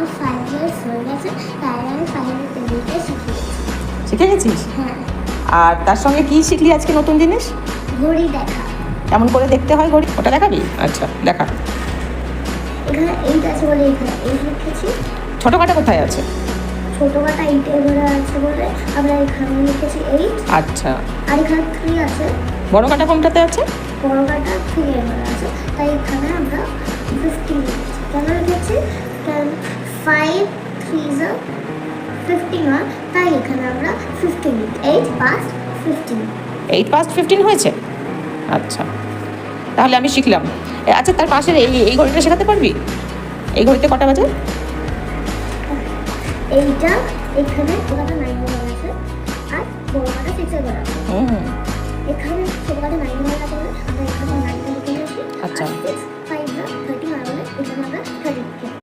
আমার 5 ইয়ার্স হয়ে গেছে, তাই আমি 5 টেবিলটা শিখেছি। শিখে গেছিস? হ্যাঁ। আর তার সঙ্গে কি শিখলি আজকে নতুন জিনিস? ঘড়ি দেখা। কেমন করে দেখতে হয় ঘড়ি, ওটা দেখাবি? আচ্ছা দেখা। এখানে 8 আছে বলে এখানে 8 লিখেছি। ছোটো কাটা কোথায় আছে? ছোটো কাটা 8 এবারে আছে বলে আমরা এখানে লিখেছি 8। আচ্ছা। আর এখানে 3 আছে। বড় কাটা কোনটাতে আছে? বড় কাটা 3 এবারে আছে, তাই এখানে আমরা 15 লিখেছি। কেন লিখেছি? কারণ 5 3 15 হয়, তাই এখানে আমরা 15 লিখি। 8 past 15। 8 past 15 হয়েছে? আচ্ছা, তাহলে আমি শিখলাম। আচ্ছা, তার পাশের এই ঘড়িটা শেখাতে পারবি? এই ঘড়িতে কটা বাজে? এইটা এখানে ছোটকাটা 9 এবার আছে, আর বড় কাটা 6 এবার আছে। এখানে ছোটকাটা 9 এবার আছে বলে আমরা এখানে 9 লিখে নিয়েছি। আচ্ছা। 6 5 13 হয় বলে এখানে আমরা 13